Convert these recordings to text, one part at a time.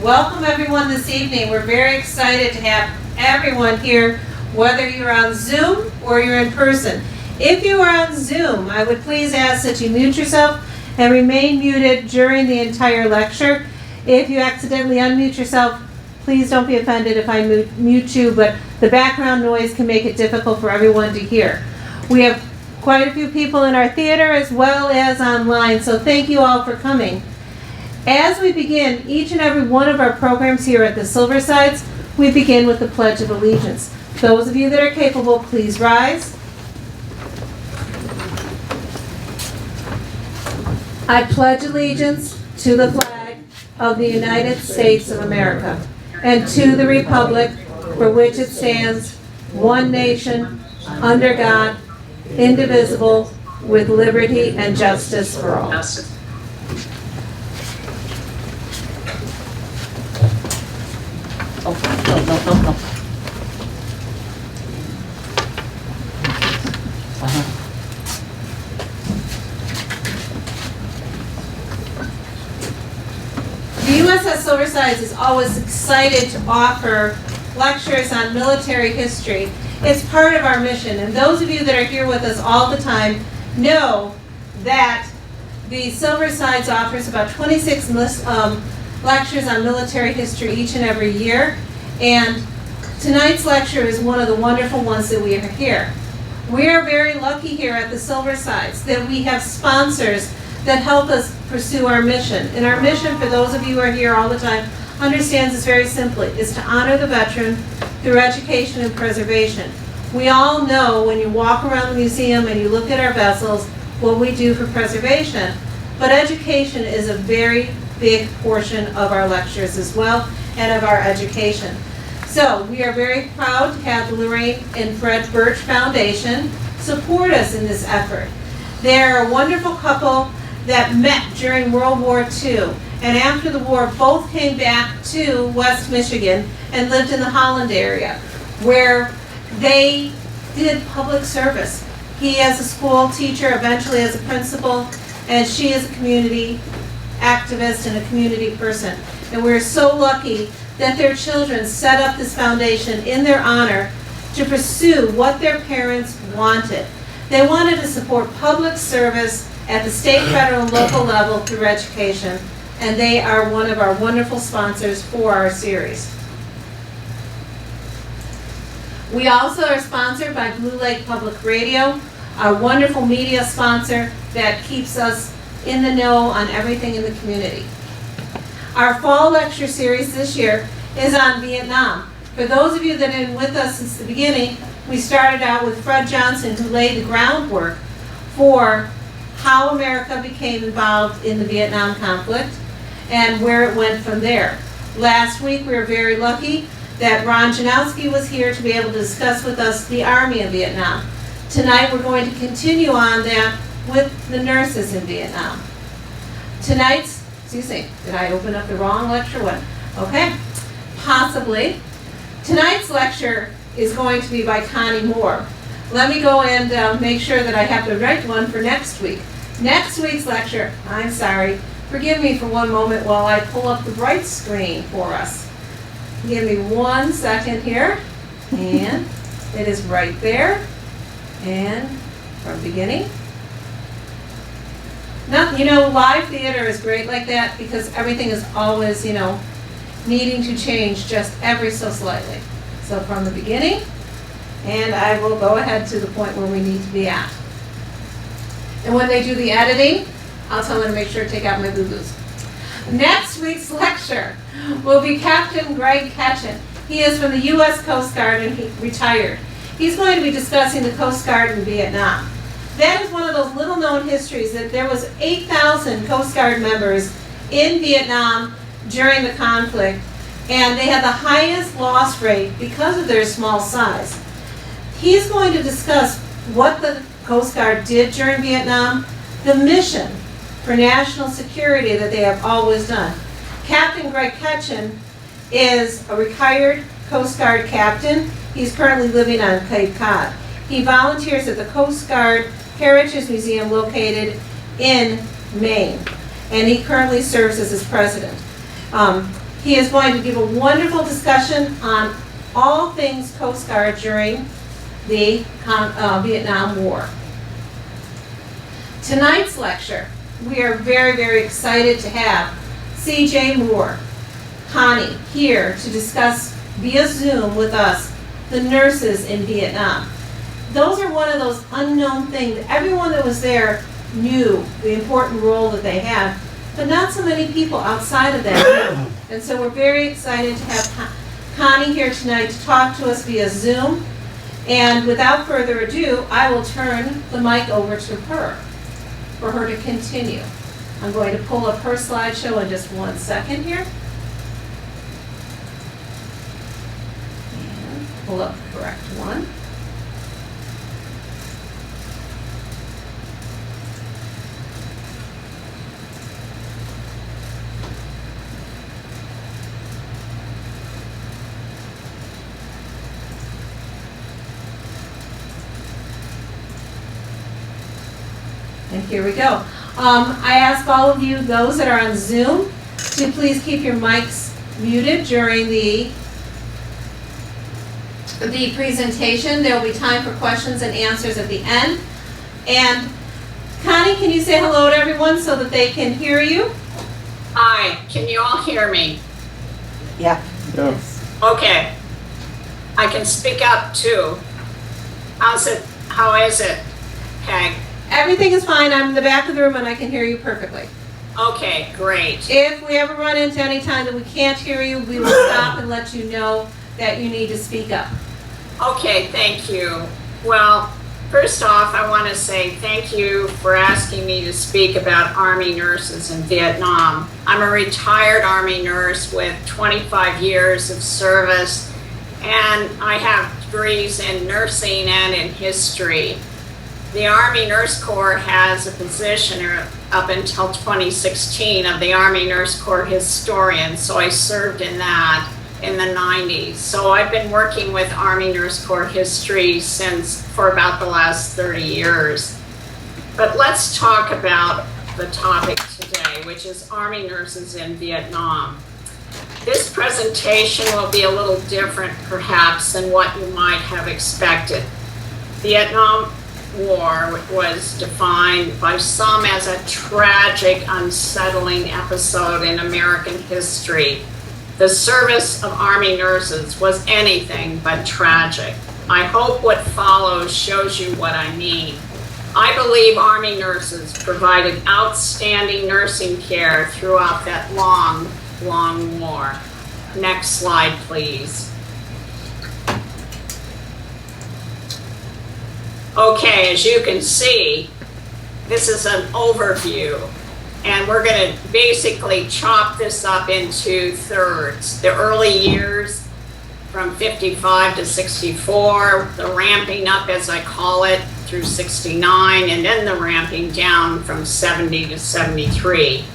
Welcome everyone this evening. We're very excited to have everyone here, whether you're on Zoom or you're in person. If you are on Zoom, I would please ask that you mute yourself and remain muted during the entire lecture. If you accidentally unmute yourself, please don't be offended if I mute you, but the background noise can make it difficult for everyone to hear. We have quite a few people in our theater as well as online, so thank you all for coming. As we begin each and every one of our programs here at the Silversides, we begin with the Pledge of Allegiance. Those of you that are capable, please rise. I pledge allegiance to the flag of the United States of America and to the republic for which it stands, one nation, under God, indivisible, with liberty and justice for all. No. The USS Silversides is always excited to offer lectures on military history. It's part of our mission, and those of you that are here with us all the time know that the Silversides offers about 26 lectures on military history each and every year, and tonight's lecture is one of the wonderful ones that we have here. We are very lucky here at the Silversides that we have sponsors that help us pursue our mission. And our mission, for those of you who are here all the time, understands this very simply, is to honor the veteran through education and preservation. We all know when you walk around the museum and you look at our vessels, what we do for preservation, but education is a very big portion of our lectures as well, and of our education. So we are very proud to have the Lorraine and Fred Birch Foundation support us in this effort. They're a wonderful couple that met during World War II, and after the war both came back to West Michigan and lived in the Holland area, where they did public service. He as a school teacher, eventually as a principal, and she as a community activist and a community person. And we're so lucky that their children set up this foundation in their honor to pursue what their parents wanted. They wanted to support public service at the state, federal, and local level through education, and they are one of our wonderful sponsors for our series. We also are sponsored by Blue Lake Public Radio, our wonderful media sponsor that keeps us in the know on everything in the community. Our fall lecture series this year is on Vietnam. For those of you that have been with us since the beginning, we started out with Fred Johnson, who laid the groundwork for how America became involved in the Vietnam conflict and where it went from there. Last week we were very lucky that Ron Janowski was here to be able to discuss with us the Army of Vietnam. Tonight we're going to continue on that with the nurses in Vietnam. Tonight's, excuse me, did I open up the wrong lecture? What? Okay, possibly. Tonight's lecture is going to be by Connie Moore. Let me go and make sure that I have the right one for next week. Next week's lecture, I'm sorry, forgive me for one moment while I pull up the bright screen for us. Give me 1 second here, and it is right there, and from beginning. Not, live theater is great like that because everything is always, needing to change just ever so slightly. So from the beginning, and I will go ahead to the point where we need to be at. And when they do the editing, I'll tell them to make sure to take out my boo-boos. Next week's lecture will be Captain Greg Ketchen. He is from the U.S. Coast Guard and he retired. He's going to be discussing the Coast Guard in Vietnam. That is one of those little-known histories that there was 8,000 Coast Guard members in Vietnam during the conflict, and they had the highest loss rate because of their small size. He's going to discuss what the Coast Guard did during Vietnam, the mission for national security that they have always done. Captain Greg Ketchen is a retired Coast Guard captain. He's currently living on Cape Cod. He volunteers at the Coast Guard Heritage Museum located in Maine, and he currently serves as its president. He is going to give a wonderful discussion on all things Coast Guard during the Vietnam War. Tonight's lecture, we are very, very excited to have C.J. Moore, Connie, here to discuss via Zoom with us the nurses in Vietnam. Those are one of those unknown things. Everyone that was there knew the important role that they had, but not so many people outside of that. And so we're very excited to have Connie here tonight to talk to us via Zoom. And without further ado, I will turn the mic over to her for her to continue. I'm going to pull up her slideshow in just 1 second here. And pull up the correct one. And here we go. I ask all of you, those that are on Zoom, to please keep your mics muted during the presentation. There will be time for questions and answers at the end. And Connie, can you say hello to everyone so that they can hear you? Hi, can you all hear me? Yeah. Yes. Okay. I can speak up too. How is it, Peg? Everything is fine. I'm in the back of the room and I can hear you perfectly. Okay, great. If we ever run into any time that we can't hear you, we will stop and let you know that you need to speak up. Okay, thank you. Well, first off, I want to say thank you for asking me to speak about Army nurses in Vietnam. I'm a retired Army nurse with 25 years of service, and I have degrees in nursing and in history. The Army Nurse Corps has a position up until 2016 of the Army Nurse Corps historian, so I served in that in the 90s. So I've been working with Army Nurse Corps history for about the last 30 years. But let's talk about the topic today, which is Army nurses in Vietnam. This presentation will be a little different perhaps than what you might have expected. Vietnam War was defined by some as a tragic, unsettling episode in American history. The service of Army nurses was anything but tragic. I hope what follows shows you what I mean. I believe Army nurses provided outstanding nursing care throughout that long, long war. Next slide, please. Okay, as you can see, this is an overview, and we're going to basically chop this up into thirds. The early years from 55 to 64, the ramping up, as I call it, through 69, and then the ramping down from 70 to 73.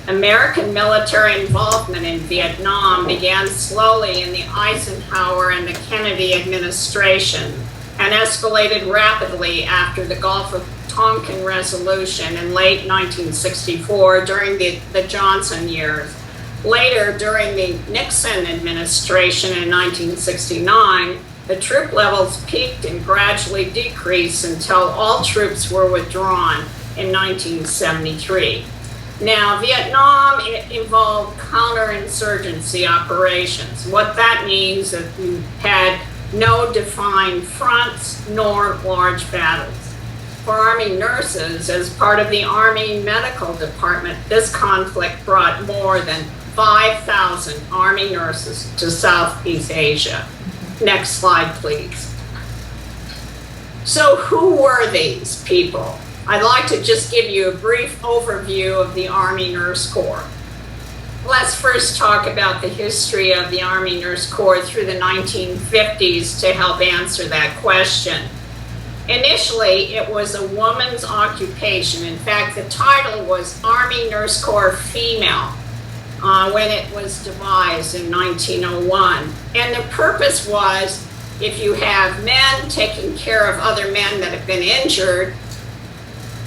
American military involvement in Vietnam began slowly in the Eisenhower and the Kennedy administration, and escalated rapidly after the Gulf of Tonkin resolution in late 1964 during the Johnson years. Later, during the Nixon administration in 1969, the troop levels peaked and gradually decreased until all troops were withdrawn in 1973. Now, Vietnam involved counterinsurgency operations. What that means is you had no defined fronts nor large battles. For Army nurses, as part of the Army Medical Department, this conflict brought more than 5,000 Army nurses to Southeast Asia. Next slide, please. So who were these people? I'd like to just give you a brief overview of the Army Nurse Corps. Let's first talk about the history of the Army Nurse Corps through the 1950s to help answer that question. Initially, it was a woman's occupation. In fact, the title was Army Nurse Corps Female when it was devised in 1901. And the purpose was, if you have men taking care of other men that have been injured,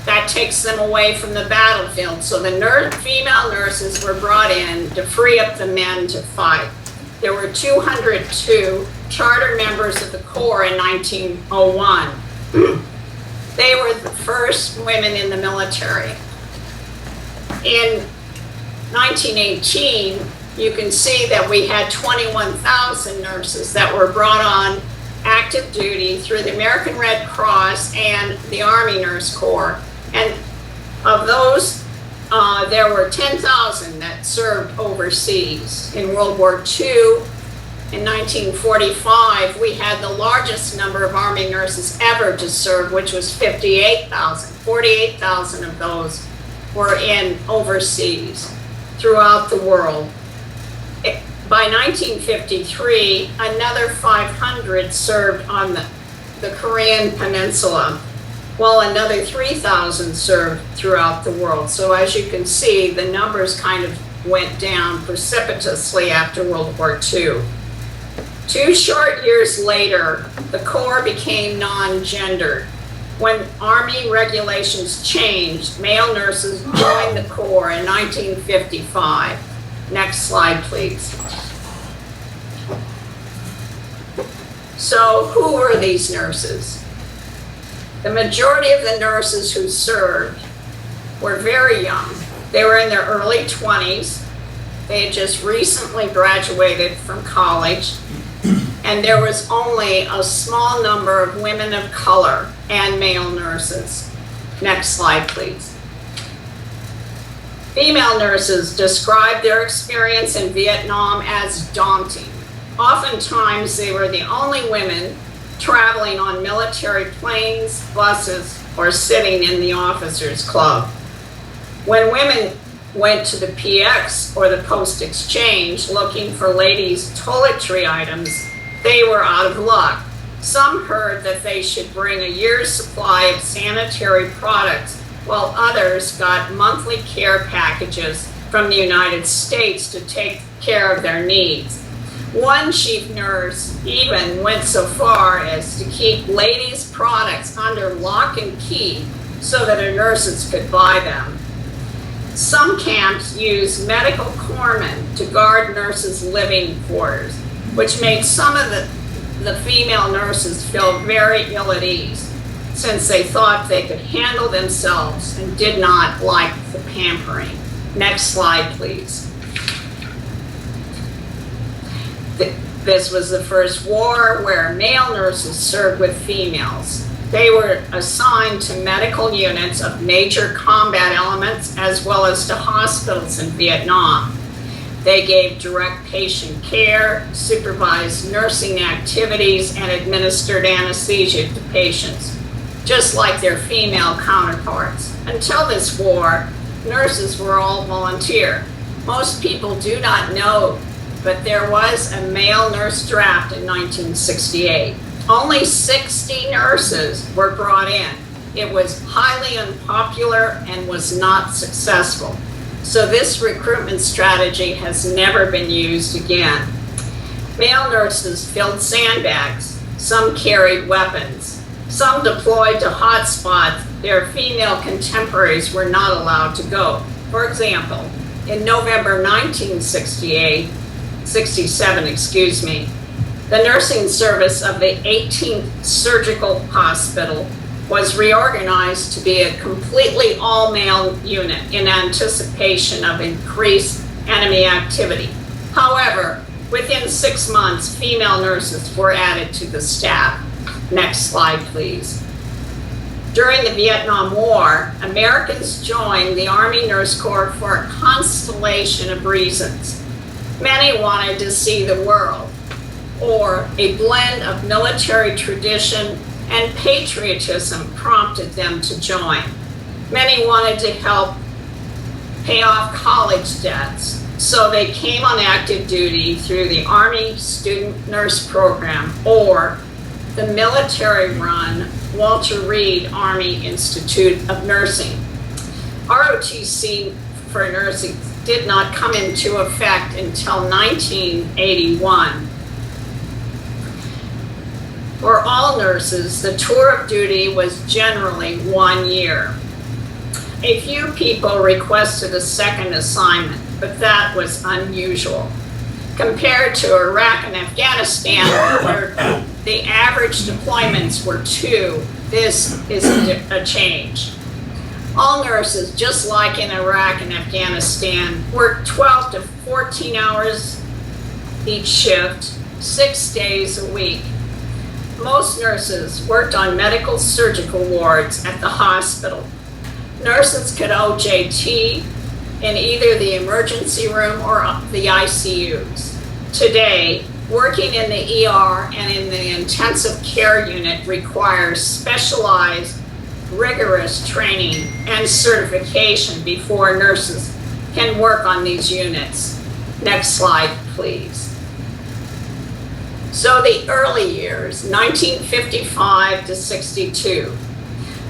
that takes them away from the battlefield. So the female nurses were brought in to free up the men to fight. There were 202 charter members of the Corps in 1901. They were the first women in the military. In 1918, you can see that we had 21,000 nurses that were brought on active duty through the American Red Cross and the Army Nurse Corps. And of those, there were 10,000 that served overseas. In World War II, in 1945, we had the largest number of Army nurses ever to serve, which was 58,000. 48,000 of those were in overseas throughout the world. By 1953, another 500 served on the Korean Peninsula, while another 3,000 served throughout the world. So as you can see, the numbers kind of went down precipitously after World War II. 2 short years later, the Corps became non-gendered. When Army regulations changed, male nurses joined the Corps in 1955. Next slide, please. So who were these nurses? The majority of the nurses who served were very young. They were in their early 20s. They had just recently graduated from college. And there was only a small number of women of color and male nurses. Next slide, please. Female nurses described their experience in Vietnam as daunting. Oftentimes, they were the only women traveling on military planes, buses, or sitting in the officers' club. When women went to the PX or the post exchange looking for ladies' toiletry items, they were out of luck. Some heard that they should bring a year's supply of sanitary products, while others got monthly care packages from the United States to take care of their needs. One chief nurse even went so far as to keep ladies' products under lock and key so that her nurses could buy them. Some camps used medical corpsmen to guard nurses' living quarters, which made some of the female nurses feel very ill at ease, since they thought they could handle themselves and did not like the pampering. Next slide, please. This was the first war where male nurses served with females. They were assigned to medical units of major combat elements as well as to hospitals in Vietnam. They gave direct patient care, supervised nursing activities, and administered anesthesia to patients, just like their female counterparts. Until this war, nurses were all volunteer. Most people do not know, but there was a male nurse draft in 1968. Only 60 nurses were brought in. It was highly unpopular and was not successful. So this recruitment strategy has never been used again. Male nurses filled sandbags. Some carried weapons. Some deployed to hot spots their female contemporaries were not allowed to go. For example, in November 1967, the nursing service of the 18th Surgical Hospital was reorganized to be a completely all-male unit in anticipation of increased enemy activity. However, within 6 months, female nurses were added to the staff. Next slide, please. During the Vietnam War, Americans joined the Army Nurse Corps for a constellation of reasons. Many wanted to see the world, or a blend of military tradition and patriotism prompted them to join. Many wanted to help pay off college debts, so they came on active duty through the Army Student Nurse Program or the military-run Walter Reed Army Institute of Nursing. ROTC for nursing did not come into effect until 1981. For all nurses, the tour of duty was generally 1 year. A few people requested a second assignment, but that was unusual. Compared to Iraq and Afghanistan, where the average deployments were 2, this is a change. All nurses, just like in Iraq and Afghanistan, work 12 to 14 hours each shift, 6 days a week. Most nurses worked on medical surgical wards at the hospital. Nurses could OJT in either the emergency room or the ICUs. Today, working in the ER and in the intensive care unit requires specialized, rigorous training and certification before nurses can work on these units. Next slide, please. So the early years, 1955 to 62.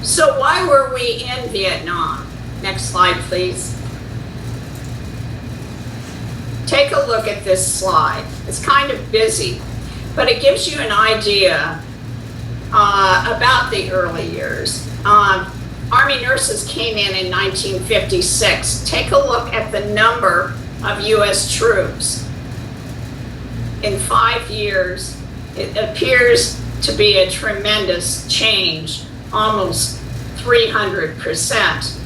So why were we in Vietnam? Next slide, please. Take a look at this slide. It's kind of busy, but it gives you an idea about the early years. Army nurses came in 1956. Take a look at the number of U.S. troops. In 5 years, it appears to be a tremendous change, almost 300%.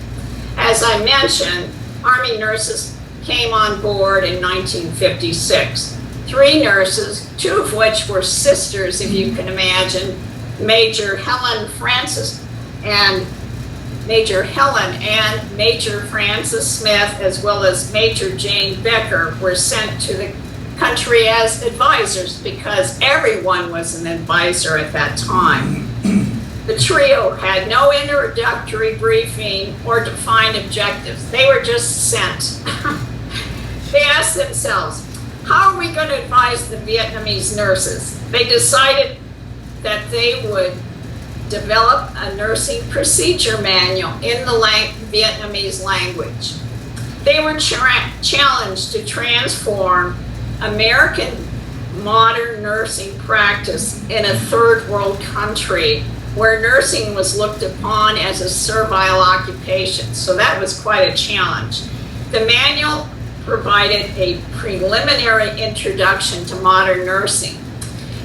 As I mentioned, Army nurses came on board in 1956. 3 nurses, 2 of which were sisters, if you can imagine, Major Helen and Major Frances Smith, as well as Major Jane Becker, were sent to the country as advisors because everyone was an advisor at that time. The trio had no introductory briefing or defined objectives. They were just sent. They asked themselves, how are we going to advise the Vietnamese nurses? They decided that they would develop a nursing procedure manual in the Vietnamese language. They were challenged to transform American modern nursing practice in a third world country where nursing was looked upon as a servile occupation. So that was quite a challenge. The manual provided a preliminary introduction to modern nursing.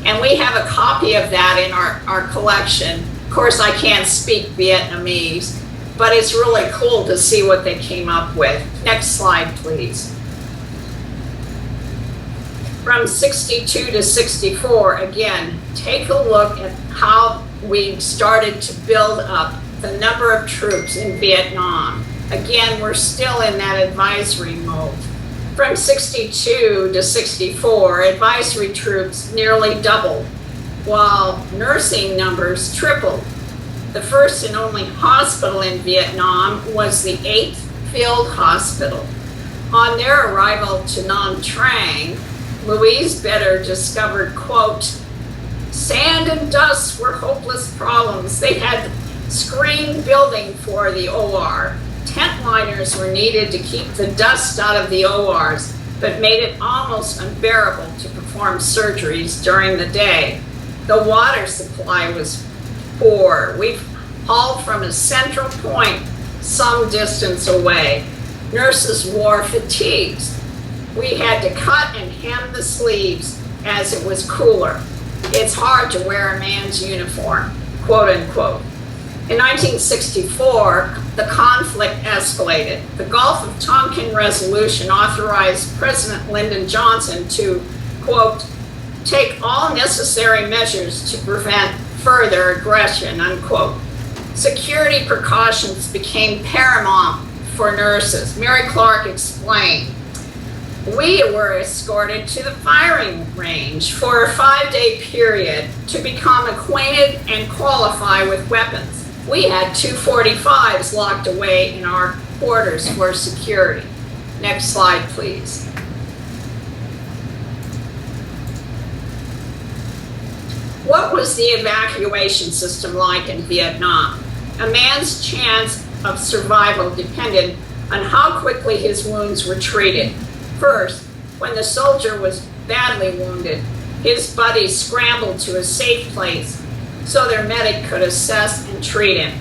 And we have a copy of that in our collection. Of course, I can't speak Vietnamese, but it's really cool to see what they came up with. Next slide, please. From 62 to 64, again, take a look at how we started to build up the number of troops in Vietnam. Again, we're still in that advisory mode. From 62 to 64, advisory troops nearly doubled, while nursing numbers tripled. The first and only hospital in Vietnam was the 8th Field Hospital. On their arrival to Nam Trang, Louise Better discovered, quote, sand and dust were hopeless problems. They had screened building for the OR. Tent liners were needed to keep the dust out of the ORs, but made it almost unbearable to perform surgeries during the day. The water supply was poor. We hauled from a central point some distance away. Nurses wore fatigues. We had to cut and hem the sleeves as it was cooler. It's hard to wear a man's uniform, quote unquote. In 1964, the conflict escalated. The Gulf of Tonkin Resolution authorized President Lyndon Johnson to, quote, take all necessary measures to prevent further aggression, unquote. Security precautions became paramount for nurses. Mary Clark explained, we were escorted to the firing range for a 5-day period to become acquainted and qualify with weapons. We had 245s locked away in our quarters for security. Next slide, please. What was the evacuation system like in Vietnam? A man's chance of survival depended on how quickly his wounds were treated. First, when the soldier was badly wounded, his buddies scrambled to a safe place so their medic could assess and treat him.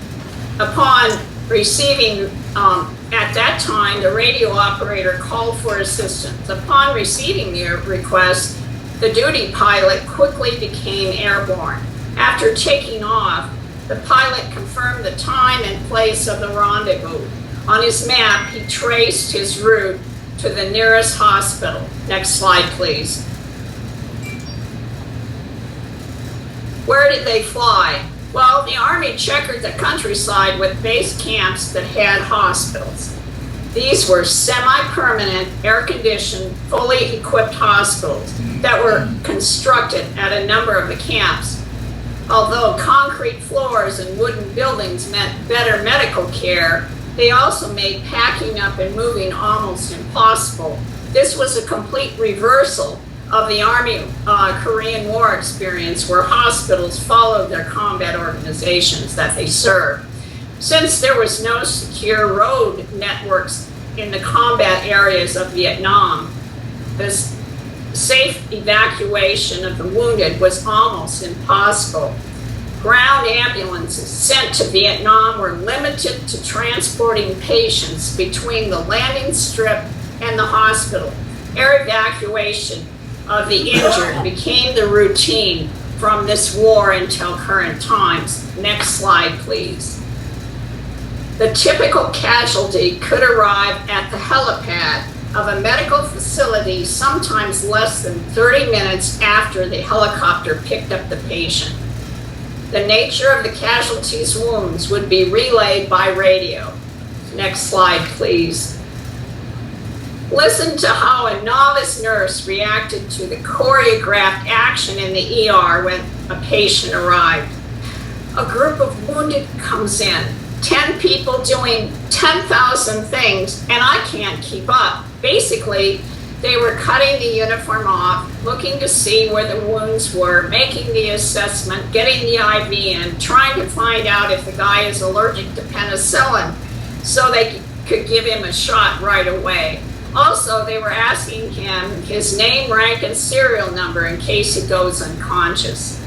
Upon receiving At that time, the radio operator called for assistance. Upon receiving the request, the duty pilot quickly became airborne. After taking off, the pilot confirmed the time and place of the rendezvous. On his map, he traced his route to the nearest hospital. Next slide, please. Where did they fly? Well, the Army checkered the countryside with base camps that had hospitals. These were semi-permanent, air-conditioned, fully equipped hospitals that were constructed at a number of the camps. Although concrete floors and wooden buildings meant better medical care, they also made packing up and moving almost impossible. This was a complete reversal of the Army Korean War experience, where hospitals followed their combat organizations that they served. Since there was no secure road networks in the combat areas of Vietnam, this safe evacuation of the wounded was almost impossible. Ground ambulances sent to Vietnam were limited to transporting patients between the landing strip and the hospital. Air evacuation of the injured became the routine from this war until current times. Next slide, please. The typical casualty could arrive at the helipad of a medical facility sometimes less than 30 minutes after the helicopter picked up the patient. The nature of the casualty's wounds would be relayed by radio. Next slide, please. Listen to how a novice nurse reacted to the choreographed action in the ER when a patient arrived. A group of wounded comes in, 10 people doing 10,000 things, and I can't keep up. Basically, they were cutting the uniform off, looking to see where the wounds were, making the assessment, getting the IV in, trying to find out if the guy is allergic to penicillin so they could give him a shot right away. Also, they were asking him his name, rank, and serial number in case he goes unconscious.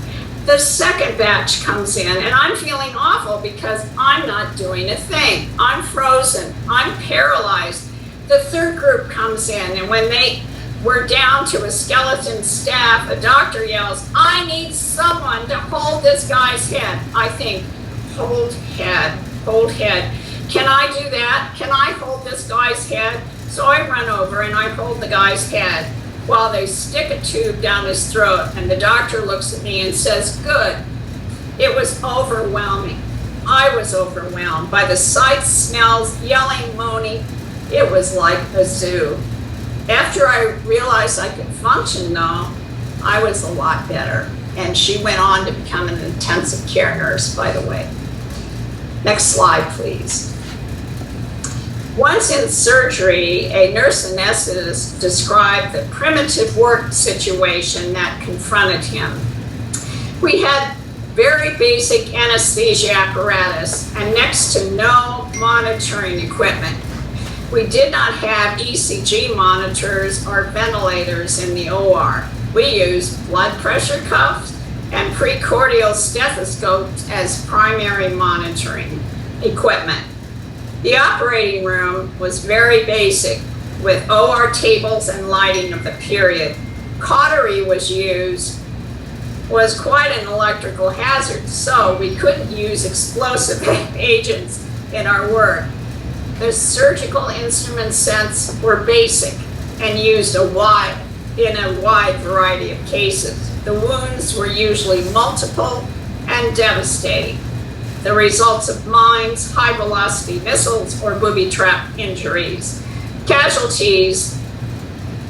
The second batch comes in, and I'm feeling awful because I'm not doing a thing. I'm frozen. I'm paralyzed. The third group comes in, and when they were down to a skeleton staff, a doctor yells, "I need someone to hold this guy's head." I think, hold head, hold head. Can I do that? Can I hold this guy's head? So I run over and I hold the guy's head while they stick a tube down his throat, and the doctor looks at me and says, "Good." It was overwhelming. I was overwhelmed by the sights, smells, yelling, moaning. It was like a zoo. After I realized I could function, though, I was a lot better. And she went on to become an intensive care nurse, by the way. Next slide, please. Once in surgery, a nurse anesthetist described the primitive work situation that confronted him. We had very basic anesthesia apparatus and next to no monitoring equipment. We did not have ECG monitors or ventilators in the OR. We used blood pressure cuffs and precordial stethoscopes as primary monitoring equipment. The operating room was very basic, with OR tables and lighting of the period. Cautery was quite an electrical hazard, so we couldn't use explosive agents in our work. The surgical instrument sets were basic and used in a wide variety of cases. The wounds were usually multiple and devastating. The results of mines, high-velocity missiles, or booby-trap injuries. Casualties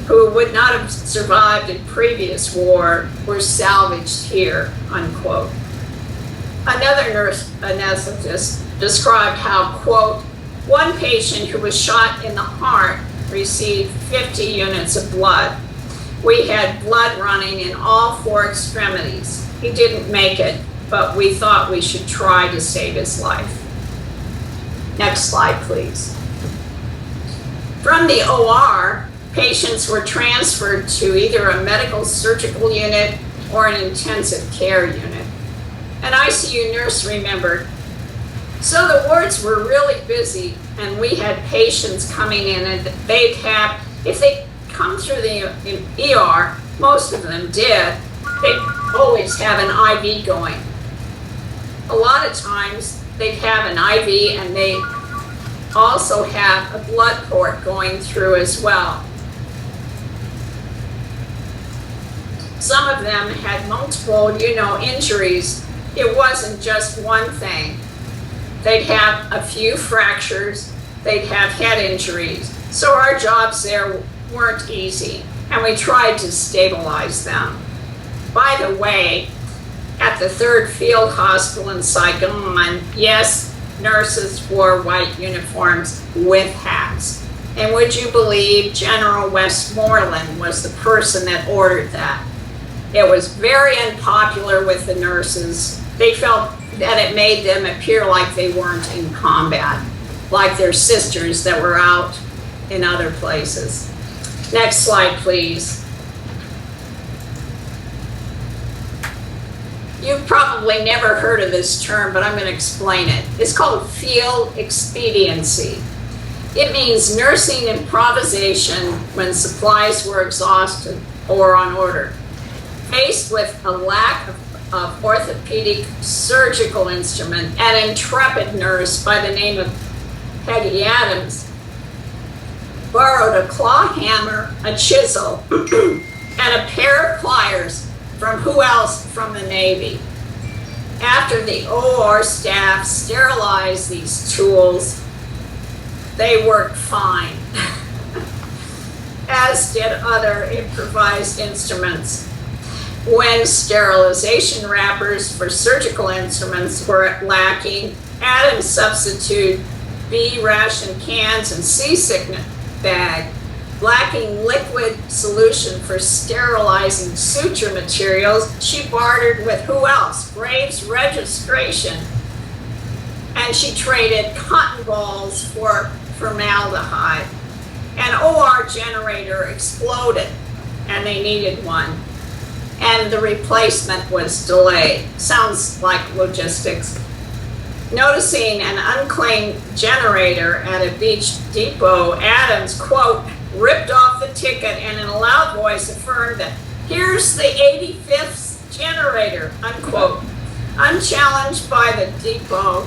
who would not have survived in previous war were salvaged here, unquote. Another nurse anesthetist described how, quote, one patient who was shot in the heart received 50 units of blood. We had blood running in all 4 extremities. He didn't make it, but we thought we should try to save his life. Next slide, please. From the OR, patients were transferred to either a medical surgical unit or an intensive care unit. An ICU nurse remembered, So the wards were really busy, and we had patients coming in, and they'd have, if they come through the ER, most of them did, they'd always have an IV going. A lot of times they'd have an IV and they also have a blood port going through as well. Some of them had multiple, injuries. It wasn't just one thing. They'd have a few fractures, they'd have head injuries. So our jobs there weren't easy, and we tried to stabilize them. By the way, at the 3rd Field Hospital in Saigon, yes, nurses wore white uniforms with hats. And would you believe General Westmoreland was the person that ordered that? It was very unpopular with the nurses. They felt that it made them appear like they weren't in combat, like their sisters that were out in other places. Next slide, please. You've probably never heard of this term, but I'm going to explain it. It's called field expediency. It means nursing improvisation when supplies were exhausted or on order. Faced with a lack of orthopedic surgical instrument, an intrepid nurse by the name of Peggy Adams borrowed a claw hammer, a chisel, and a pair of pliers from who else? From the Navy. After the OR staff sterilized these tools, they worked fine, as did other improvised instruments. When sterilization wrappers for surgical instruments were lacking, Adams substituted B ration cans and seasickness bag. Lacking liquid solution for sterilizing suture materials, she bartered with who else? Graves Registration. And she traded cotton balls for formaldehyde. An OR generator exploded, and they needed one. And the replacement was delayed. Sounds like logistics. Noticing an unclaimed generator at a beach depot, Adams, quote, ripped off the ticket and in a loud voice affirmed that here's the 85th generator, unquote. Unchallenged by the depot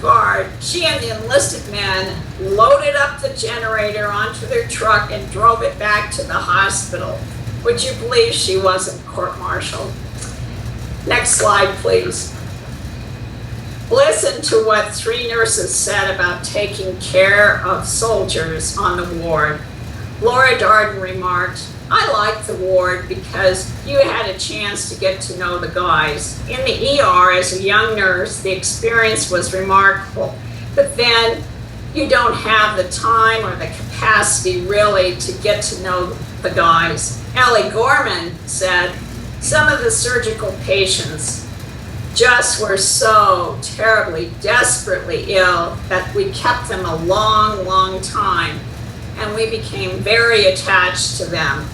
guard, she and the enlisted men loaded up the generator onto their truck and drove it back to the hospital. Would you believe she wasn't court-martialed? Next slide, please. Listen to what 3 nurses said about taking care of soldiers on the ward. Laura Darden remarked, I liked the ward because you had a chance to get to know the guys. In the ER as a young nurse, the experience was remarkable, but then you don't have the time or the capacity really to get to know the guys. Ellie Gorman said, some of the surgical patients just were so terribly, desperately ill that we kept them a long, long time, and we became very attached to them.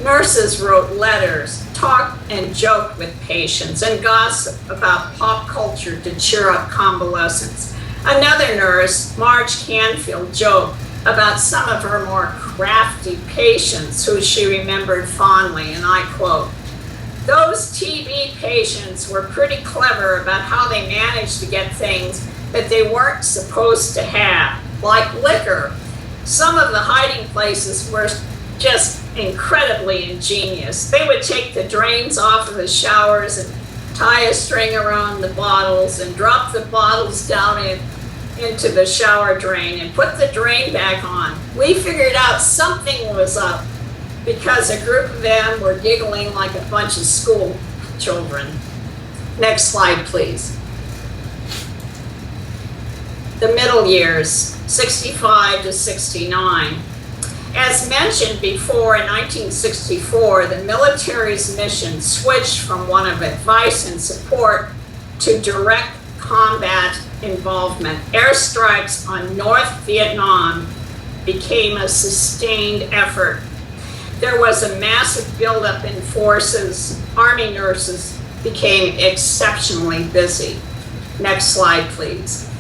Nurses wrote letters, talked and joked with patients, and gossiped about pop culture to cheer up convalescents. Another nurse, Marge Canfield, joked about some of her more crafty patients who she remembered fondly, and I quote, those TB patients were pretty clever about how they managed to get things that they weren't supposed to have, like liquor. Some of the hiding places were just incredibly ingenious. They would take the drains off of the showers and tie a string around the bottles and drop the bottles down into the shower drain and put the drain back on. We figured out something was up because a group of them were giggling like a bunch of school children. Next slide, please. The middle years, 65 to 69. As mentioned before, in 1964, the military's mission switched from one of advice and support to direct combat involvement. Airstrikes on North Vietnam became a sustained effort. There was a massive buildup in forces. Army nurses became exceptionally busy. Next slide, please.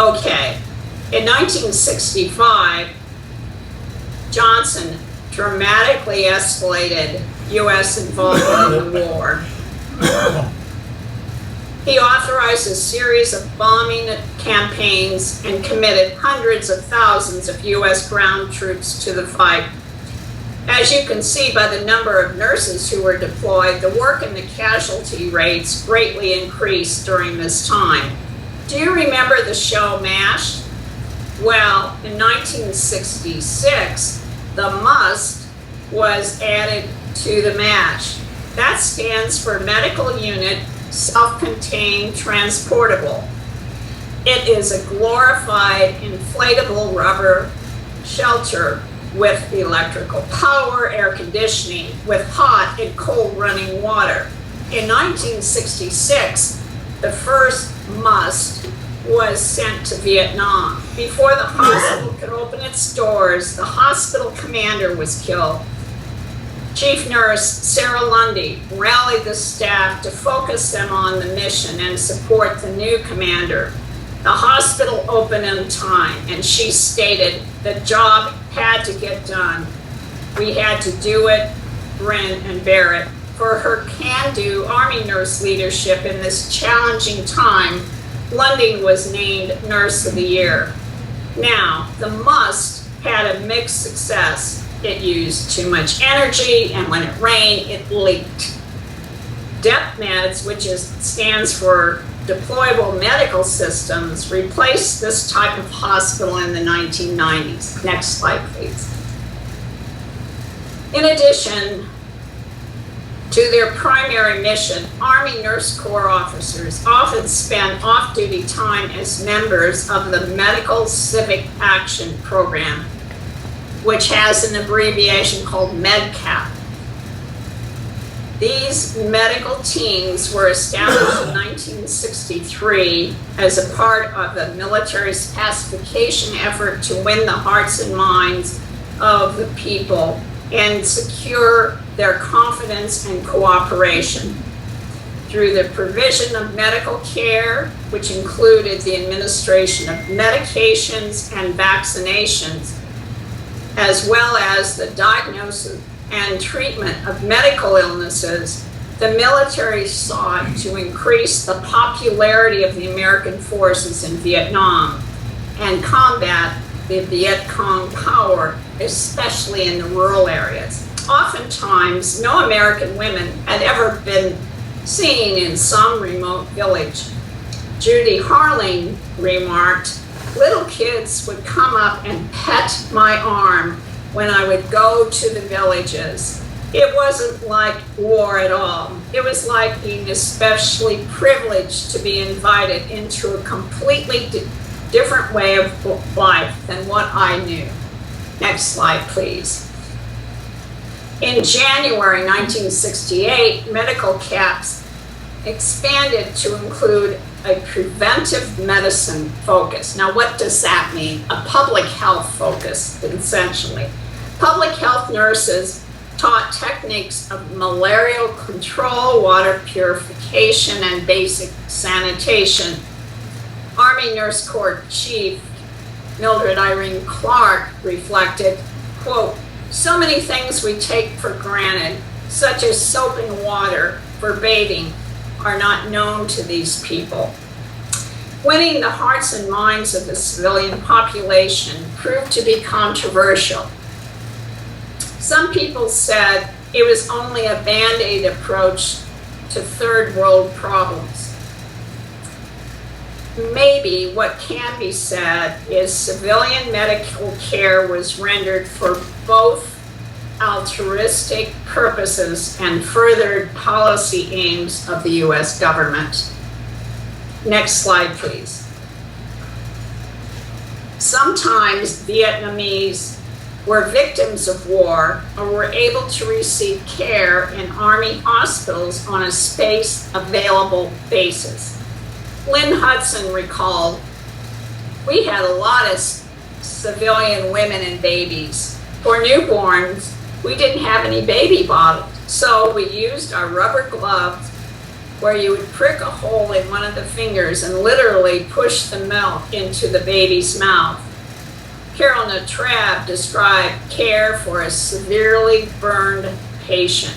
Okay, in 1965, Johnson dramatically escalated U.S. involvement in the war. He authorized a series of bombing campaigns and committed hundreds of thousands of U.S. ground troops to the fight. As you can see by the number of nurses who were deployed, the work and the casualty rates greatly increased during this time. Do you remember the show MASH? Well, in 1966, the MUST was added to the MASH. That stands for Medical Unit Self-Contained Transportable. It is a glorified inflatable rubber shelter with electrical power, air conditioning, with hot and cold running water. In 1966, the first MUST was sent to Vietnam. Before the hospital could open its doors, the hospital commander was killed. Chief Nurse Sarah Lundy rallied the staff to focus them on the mission and support the new commander. The hospital opened in time, and she stated the job had to get done. We had to do it, grin and bear it. For her can-do Army nurse leadership in this challenging time, Lundy was named Nurse of the Year. Now, the MUST had a mixed success. It used too much energy, and when it rained, it leaked. DepMeds, which stands for Deployable Medical Systems, replaced this type of hospital in the 1990s. Next slide, please. In addition to their primary mission, Army Nurse Corps officers often spend off-duty time as members of the Medical Civic Action Program, which has an abbreviation called MedCap. These medical teams were established in 1963 as a part of the military's pacification effort to win the hearts and minds of the people and secure their confidence and cooperation. Through the provision of medical care, which included the administration of medications and vaccinations, as well as the diagnosis and treatment of medical illnesses, the military sought to increase the popularity of the American forces in Vietnam and combat the Viet Cong power, especially in the rural areas. Oftentimes, no American women had ever been seen in some remote village. Judy Harling remarked, "Little kids would come up and pet my arm when I would go to the villages. It wasn't like war at all. It was like being especially privileged to be invited into a completely different way of life than what I knew." Next slide, please. In January 1968, medical caps expanded to include a preventive medicine focus. Now, what does that mean? A public health focus, essentially. Public health nurses taught techniques of malarial control, water purification, and basic sanitation. Army Nurse Corps Chief Mildred Irene Clark reflected, quote, "So many things we take for granted, such as soap and water for bathing, are not known to these people." Winning the hearts and minds of the civilian population proved to be controversial. Some people said it was only a Band-Aid approach to third world problems. Maybe what can be said is civilian medical care was rendered for both altruistic purposes and furthered policy aims of the U.S. government. Next slide, please. Sometimes Vietnamese were victims of war or were able to receive care in Army hospitals on a space available basis. Lynn Hudson recalled, "We had a lot of civilian women and babies. For newborns, we didn't have any baby bottles, so we used our rubber gloves where you would prick a hole in one of the fingers and literally push the milk into the baby's mouth. Carol Natrab described care for a severely burned patient.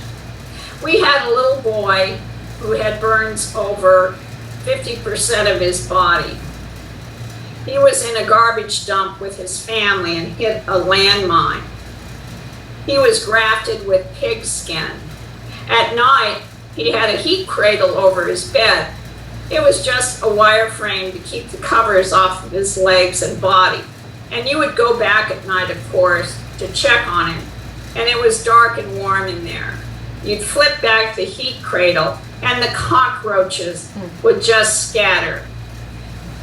We had a little boy who had burns over 50% of his body. He was in a garbage dump with his family and hit a landmine. He was grafted with pig skin. At night, he had a heat cradle over his bed. It was just a wire frame to keep the covers off of his legs and body. And you would go back at night, of course, to check on him. And it was dark and warm in there. You'd flip back the heat cradle and the cockroaches would just scatter.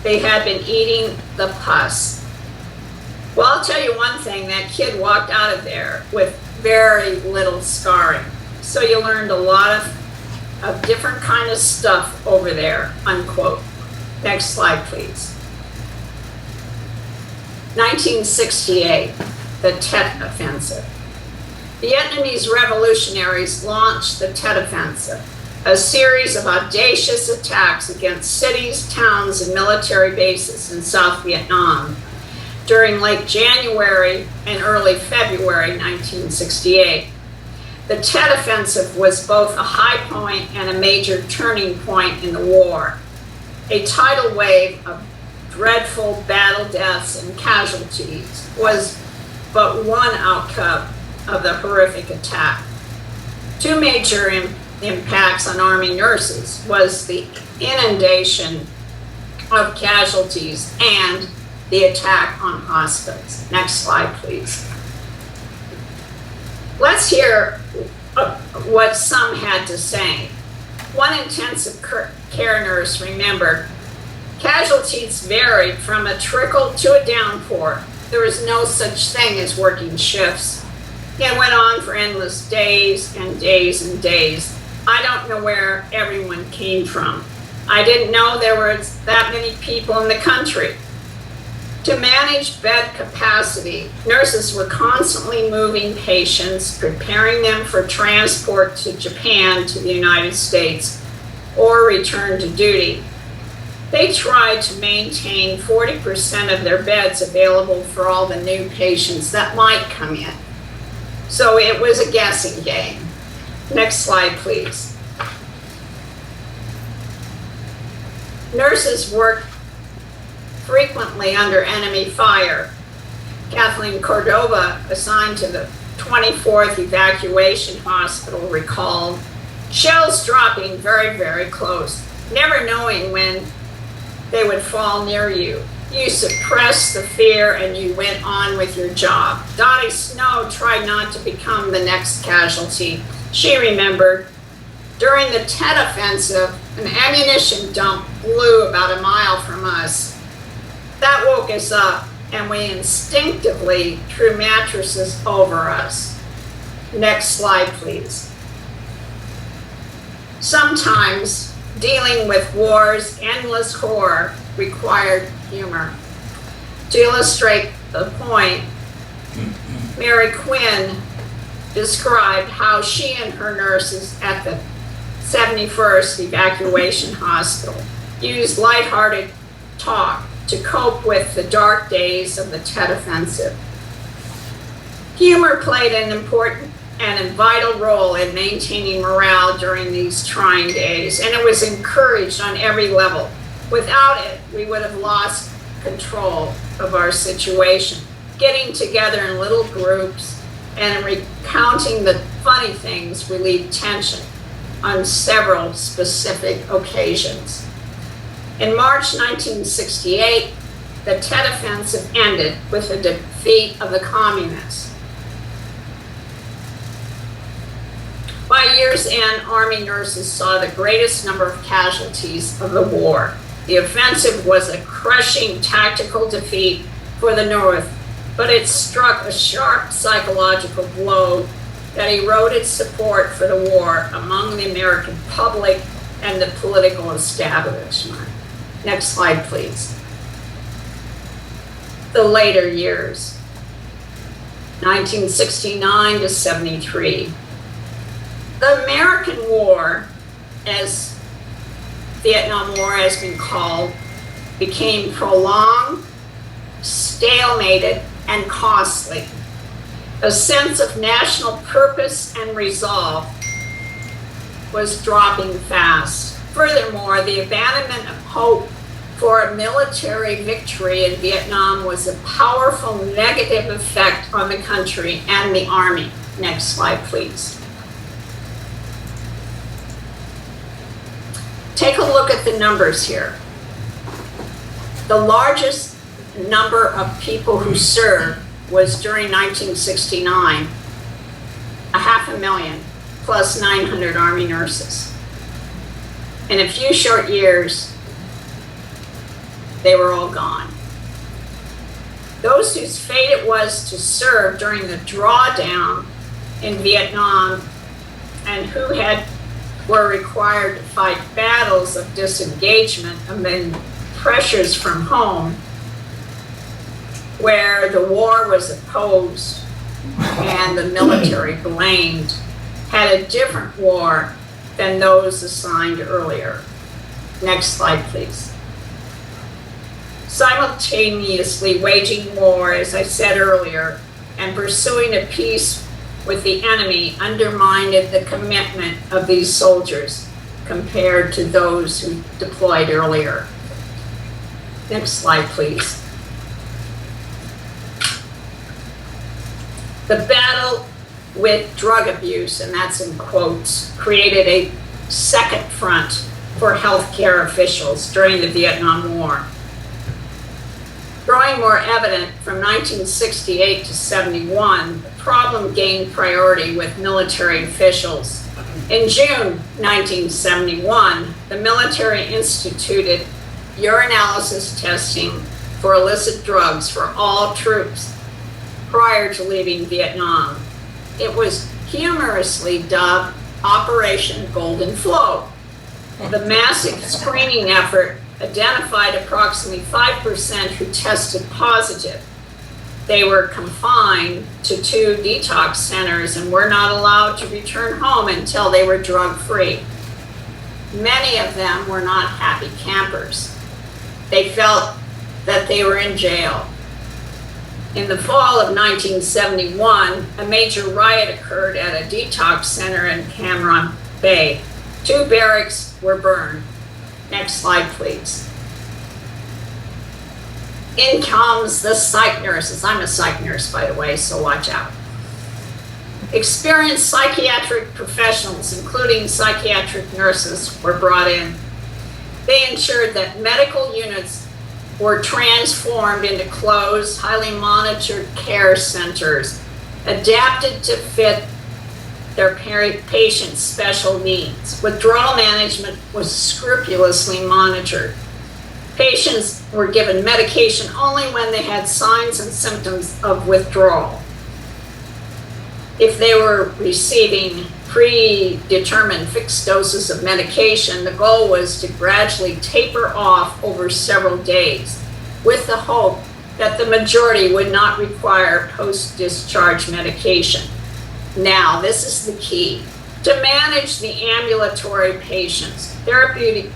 They had been eating the pus. Well, I'll tell you one thing, that kid walked out of there with very little scarring. So you learned a lot of different kind of stuff over there, unquote. Next slide, please. 1968, the Tet Offensive. The Vietnamese revolutionaries launched the Tet Offensive, a series of audacious attacks against cities, towns, and military bases in South Vietnam during late January and early February 1968. The Tet Offensive was both a high point and a major turning point in the war. A tidal wave of dreadful battle deaths and casualties was but one outcome of the horrific attack. Two major impacts on Army nurses was the inundation of casualties and the attack on hospitals. Next slide, please. Let's hear what some had to say. One intensive care nurse remembered, casualties varied from a trickle to a downpour. There was no such thing as working shifts. It went on for endless days and days and days. I don't know where everyone came from. I didn't know there were that many people in the country. To manage bed capacity, nurses were constantly moving patients, preparing them for transport to Japan, to the United States, or return to duty. They tried to maintain 40% of their beds available for all the new patients that might come in. So it was a guessing game. Next slide, please. Nurses worked frequently under enemy fire. Kathleen Cordova, assigned to the 24th Evacuation Hospital, recalled, shells dropping very, very close, never knowing when they would fall near you. You suppressed the fear and you went on with your job. Dottie Snow tried not to become the next casualty. She remembered, during the Tet Offensive, an ammunition dump blew about a mile from us. That woke us up and we instinctively threw mattresses over us. Next slide, please. Sometimes dealing with war's endless horror required humor. To illustrate the point, Mary Quinn described how she and her nurses at the 71st Evacuation Hospital used lighthearted talk to cope with the dark days of the Tet Offensive. Humor played an important and a vital role in maintaining morale during these trying days, and it was encouraged on every level. Without it, we would have lost control of our situation. Getting together in little groups and recounting the funny things relieved tension on several specific occasions. In March 1968, the Tet Offensive ended with the defeat of the communists. By year's end, Army nurses saw the greatest number of casualties of the war. The offensive was a crushing tactical defeat for the North, but it struck a sharp psychological blow that eroded support for the war among the American public and the political establishment. Next slide, please. The later years, 1969 to 73. The American War, as Vietnam War has been called, became prolonged, stalemated, and costly. A sense of national purpose and resolve was dropping fast. Furthermore, the abandonment of hope for a military victory in Vietnam was a powerful negative effect on the country and the Army. Next slide, please. Take a look at the numbers here. The largest number of people who served was during 1969, 500,000 plus 900 Army nurses. In a few short years, they were all gone. Those whose fate it was to serve during the drawdown in Vietnam and who were required to fight battles of disengagement amid pressures from home, where the war was opposed and the military blamed, had a different war than those assigned earlier. Next slide, please. Simultaneously waging war, as I said earlier, and pursuing a peace with the enemy undermined the commitment of these soldiers compared to those who deployed earlier. Next slide, please. The battle with drug abuse, and that's in quotes, created a second front for healthcare officials during the Vietnam War. Growing more evident from 1968 to 71, the problem gained priority with military officials. In June 1971, the military instituted urinalysis testing for illicit drugs for all troops prior to leaving Vietnam. It was humorously dubbed Operation Golden Flow. The massive screening effort identified approximately 5% who tested positive. They were confined to 2 detox centers and were not allowed to return home until they were drug-free. Many of them were not happy campers. They felt that they were in jail. In the fall of 1971, a major riot occurred at a detox center in Cam Ranh Bay. 2 barracks were burned. Next slide, please. In comes the psych nurses. I'm a psych nurse, by the way, so watch out. Experienced psychiatric professionals, including psychiatric nurses, were brought in. They ensured that medical units were transformed into closed, highly monitored care centers, adapted to fit their patients' special needs. Withdrawal management was scrupulously monitored. Patients were given medication only when they had signs and symptoms of withdrawal. If they were receiving predetermined fixed doses of medication, the goal was to gradually taper off over several days, with the hope that the majority would not require post-discharge medication. Now, this is the key. To manage the ambulatory patients, therapeutic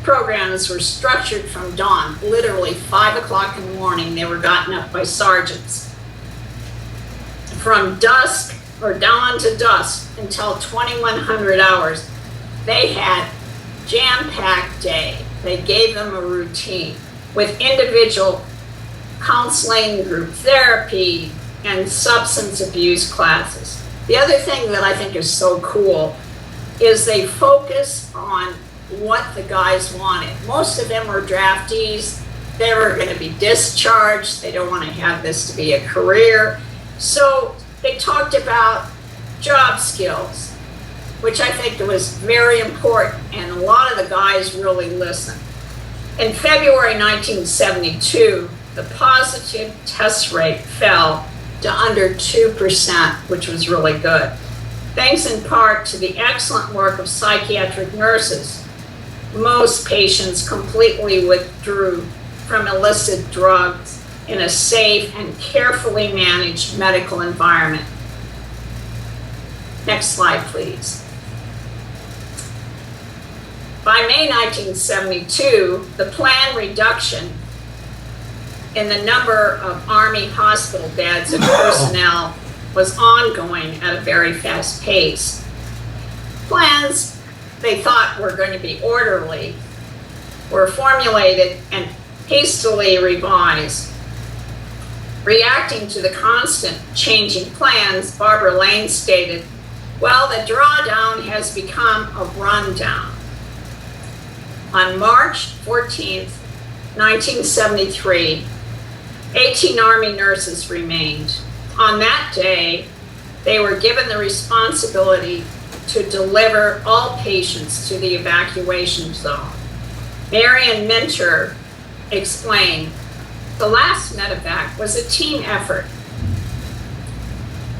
programs were structured from dawn, literally 5 o'clock in the morning. They were gotten up by sergeants. From dusk or dawn to dusk until 2100 hours, they had jam-packed day. They gave them a routine with individual counseling, group therapy, and substance abuse classes. The other thing that I think is so cool is they focus on what the guys wanted. Most of them were draftees. They were going to be discharged. They don't want to have this to be a career. So they talked about job skills, which I think was very important, and a lot of the guys really listened. In February 1972, the positive test rate fell to under 2%, which was really good. Thanks in part to the excellent work of psychiatric nurses, most patients completely withdrew from illicit drugs in a safe and carefully managed medical environment. Next slide, please. By May 1972, the planned reduction in the number of Army hospital beds and personnel was ongoing at a very fast pace. Plans they thought were going to be orderly were formulated and hastily revised. Reacting to the constant changing plans, Barbara Lane stated, "Well, the drawdown has become a rundown." On March 14th, 1973, 18 Army nurses remained. On that day, they were given the responsibility to deliver all patients to the evacuation zone. Marion Minter explained, "The last medevac was a team effort."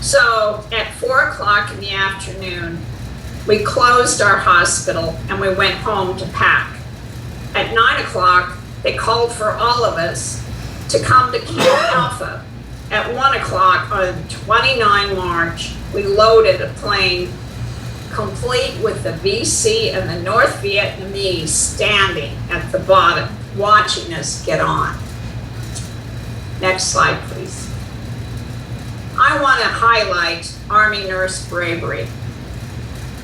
So at 4 o'clock in the afternoon, we closed our hospital and we went home to pack. At 9 o'clock, they called for all of us to come to Camp Alpha. At 1 o'clock on 29 March, we loaded a plane complete with the VC and the North Vietnamese standing at the bottom, watching us get on. Next slide, please. I want to highlight Army nurse bravery.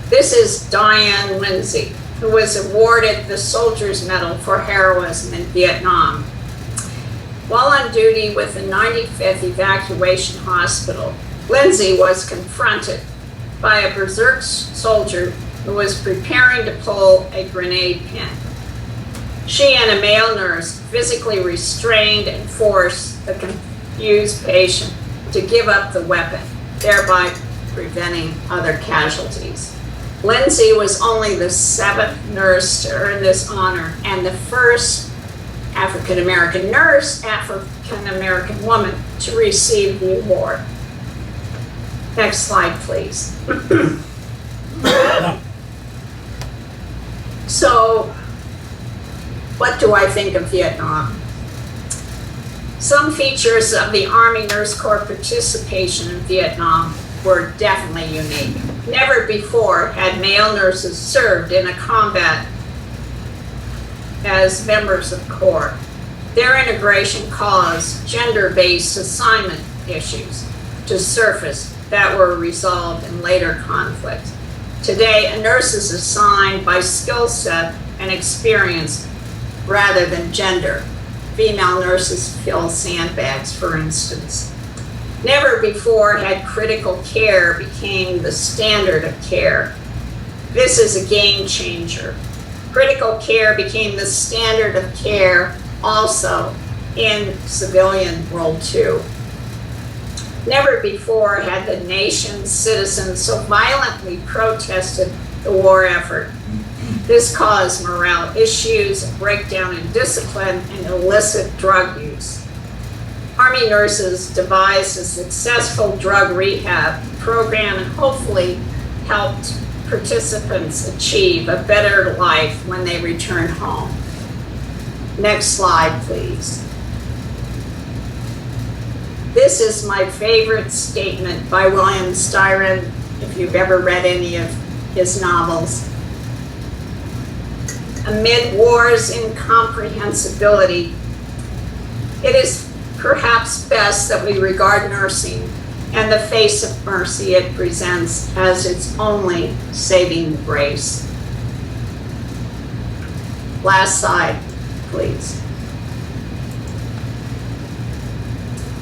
This is Diane Lindsay, who was awarded the Soldier's Medal for heroism in Vietnam. While on duty with the 95th Evacuation Hospital, Lindsay was confronted by a berserk soldier who was preparing to pull a grenade pin. She and a male nurse physically restrained and forced the confused patient to give up the weapon, thereby preventing other casualties. Lindsay was only the 7th nurse to earn this honor and the first African-American nurse, African-American woman to receive the award. Next slide, please. So, what do I think of Vietnam? Some features of the Army Nurse Corps participation in Vietnam were definitely unique. Never before had male nurses served in a combat as members of Corps. Their integration caused gender-based assignment issues to surface that were resolved in later conflicts. Today, a nurse is assigned by skill set and experience rather than gender. Female nurses fill sandbags, for instance. Never before had critical care became the standard of care. This is a game changer. Critical care became the standard of care also in civilian World II. Never before had the nation's citizens so violently protested the war effort. This caused morale issues, a breakdown in discipline, and illicit drug use. Army nurses devised a successful drug rehab program and hopefully helped participants achieve a better life when they return home. Next slide, please. This is my favorite statement by William Styron, if you've ever read any of his novels. Amid war's incomprehensibility, it is perhaps best that we regard nursing and the face of mercy it presents as its only saving grace. Last slide, please.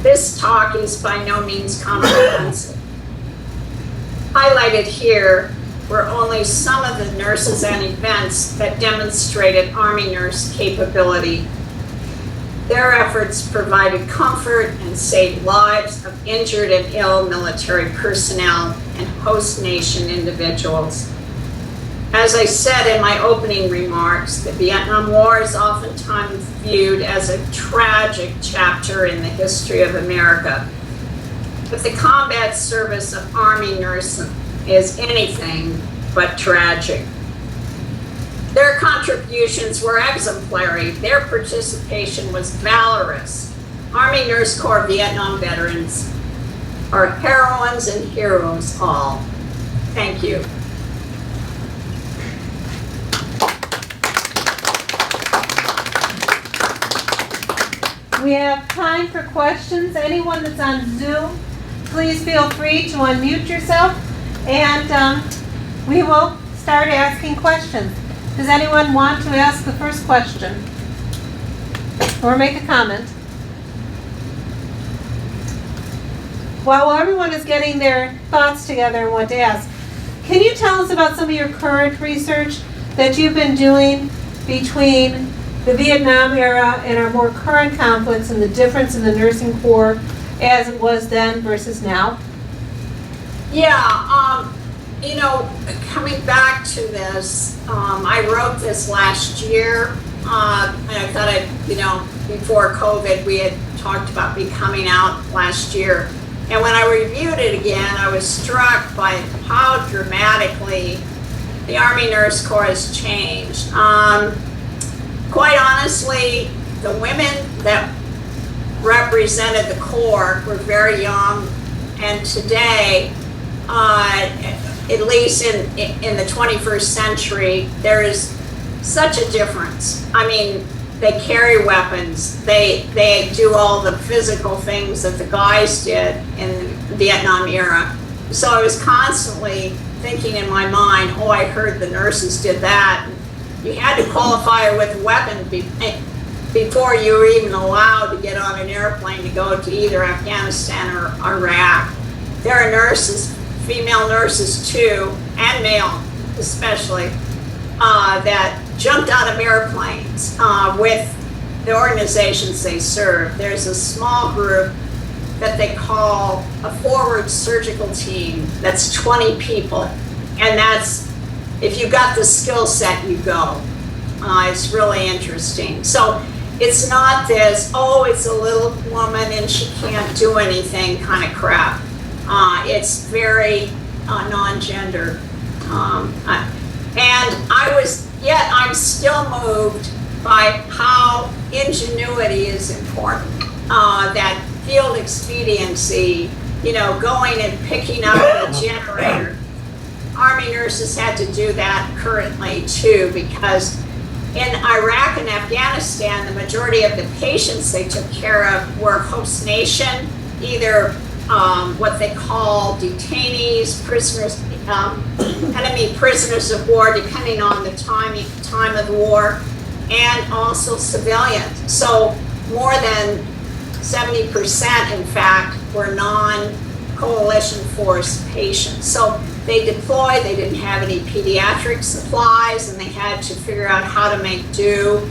This talk is by no means comprehensive. Highlighted here were only some of the nurses and events that demonstrated Army nurse capability. Their efforts provided comfort and saved lives of injured and ill military personnel and host nation individuals. As I said in my opening remarks, the Vietnam War is oftentimes viewed as a tragic chapter in the history of America. But the combat service of Army nurses is anything but tragic. Their contributions were exemplary. Their participation was valorous. Army Nurse Corps Vietnam veterans are heroines and heroes all. Thank you. We have time for questions. Anyone that's on Zoom, please feel free to unmute yourself and we will start asking questions. Does anyone want to ask the first question or make a comment? While everyone is getting their thoughts together and what to ask, can you tell us about some of your current research that you've been doing between the Vietnam era and our more current conflicts and the difference in the nursing corps as it was then versus now? Yeah, you know, coming back to this, I wrote this last year, and I thought before COVID, we had talked about me coming out last year. And when I reviewed it again, I was struck by how dramatically the Army Nurse Corps has changed. Quite honestly, the women that represented the Corps were very young, and today, at least in the 21st century, there is such a difference. I mean, they carry weapons. They do all the physical things that the guys did in the Vietnam era. So I was constantly thinking in my mind, oh, I heard the nurses did that. You had to qualify with a weapon before you were even allowed to get on an airplane to go to either Afghanistan or Iraq. There are nurses, female nurses too, and male especially, that jumped out of airplanes with the organizations they serve. There's a small group that they call a forward surgical team that's 20 people, and that's, if you got the skill set, you go. It's really interesting. So it's not this, oh, it's a little woman and she can't do anything kind of crap. It's very non-gender. Yet I'm still moved by how ingenuity is important. That field expediency, you know, going and picking up the generator. Army nurses had to do that currently too, because in Iraq and Afghanistan, the majority of the patients they took care of were host nation, either what they call detainees, prisoners, enemy prisoners of war, depending on the time of the war, and also civilians. So more than 70%, in fact, were non-coalition force patients. So they deployed, they didn't have any pediatric supplies, and they had to figure out how to make do.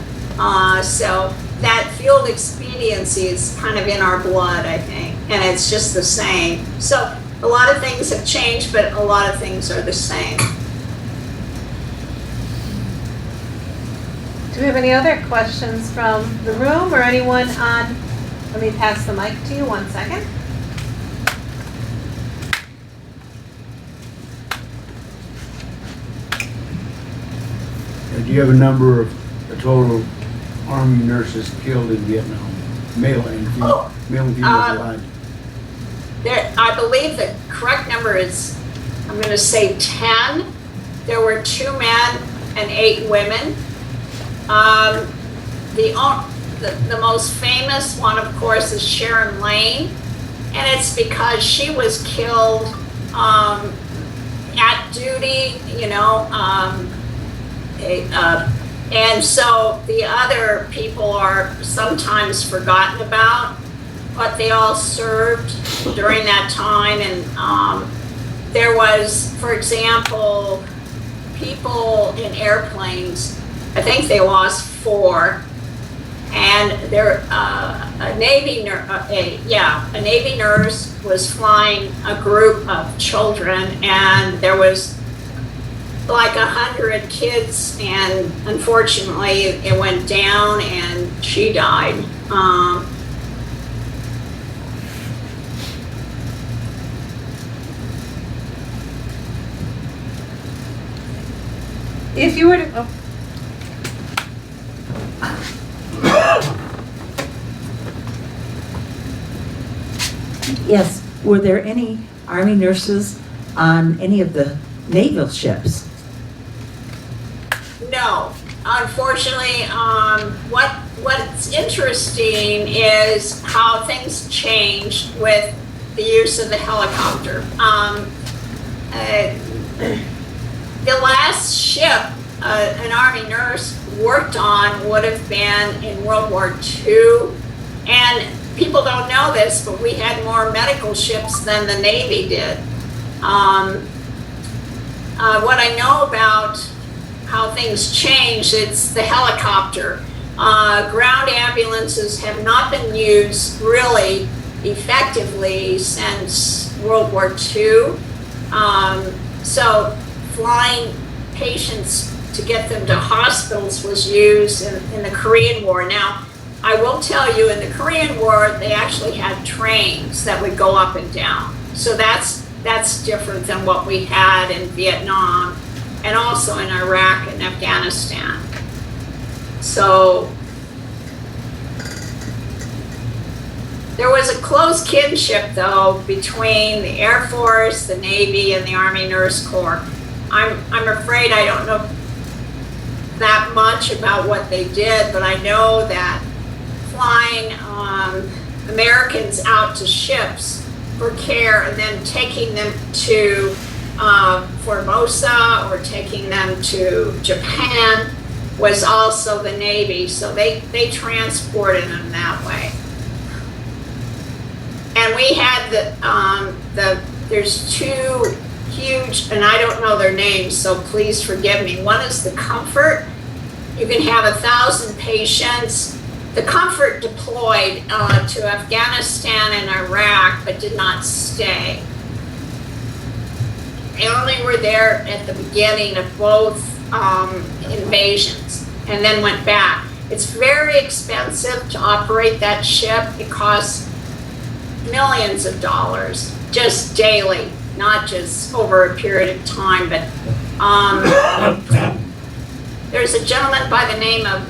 So that field expediency is kind of in our blood, I think, and it's just the same. So a lot of things have changed, but a lot of things are the same. Do we have any other questions from the room or anyone on? Let me pass the mic to you 1 second. Do you have a number of the total Army nurses killed in Vietnam, male and female, male and female alike? I believe the correct number is, I'm going to say 10. There were 2 men and 8 women. The most famous one, of course, is Sharon Lane, and it's because she was killed at duty, you know, and so the other people are sometimes forgotten about, but they all served during that time. And there was, for example, people in airplanes, I think they lost 4, and there a Navy nurse was flying a group of children, and there was like 100 kids, and unfortunately it went down and she died. If you were to, Yes, were there any Army nurses on any of the naval ships? No, unfortunately, what's interesting is how things changed with the use of the helicopter. The last ship an Army nurse worked on would have been in World War II. And people don't know this, but we had more medical ships than the Navy did. What I know about how things changed, it's the helicopter. Ground ambulances have not been used really effectively since World War II. So flying patients to get them to hospitals was used in the Korean War. Now, I will tell you, in the Korean War, they actually had trains that would go up and down. So that's different than what we had in Vietnam and also in Iraq and Afghanistan. So there was a close kinship, though, between the Air Force, the Navy, and the Army Nurse Corps. I'm afraid I don't know that much about what they did, but I know that flying Americans out to ships for care and then taking them to Formosa or taking them to Japan was also the Navy. So they transported them that way. And we had there's two huge, and I don't know their names, so please forgive me. One is the Comfort. You can have 1,000 patients. The Comfort deployed to Afghanistan and Iraq, but did not stay. They only were there at the beginning of both invasions and then went back. It's very expensive to operate that ship. It costs millions of dollars just daily, not just over a period of time. But there's a gentleman by the name of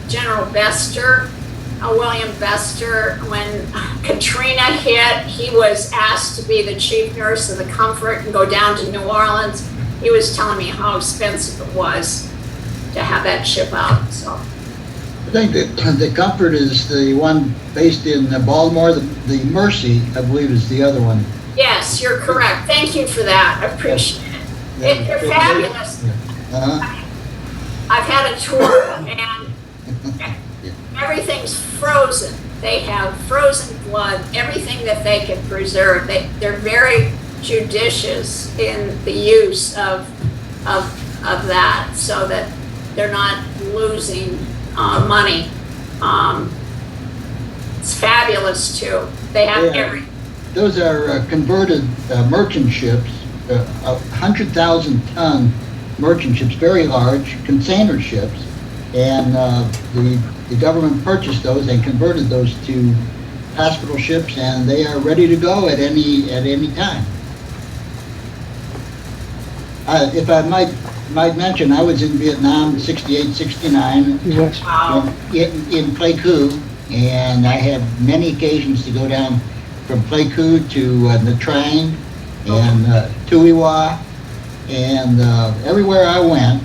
General Bester, William Bester. When Katrina hit, he was asked to be the chief nurse of the Comfort and go down to New Orleans. He was telling me how expensive it was to have that ship out. So I think that the Comfort is the one based in Baltimore. The Mercy, I believe, is the other one. yes, you're correct. Thank you for that. I appreciate it. They're fabulous. I've had a tour and everything's frozen. They have frozen blood, everything that they can preserve. They're very judicious in the use of that so that they're not losing money. It's fabulous too. They have everything. Those are converted merchant ships, 100,000 ton merchant ships, very large container ships, and the government purchased those and converted those to hospital ships, and they are ready to go at any time. If I might mention, I was in Vietnam 68, 69 Wow. in Pleiku, and I had many occasions to go down from Pleiku to Nha Trang and Tuiwa, and everywhere I went,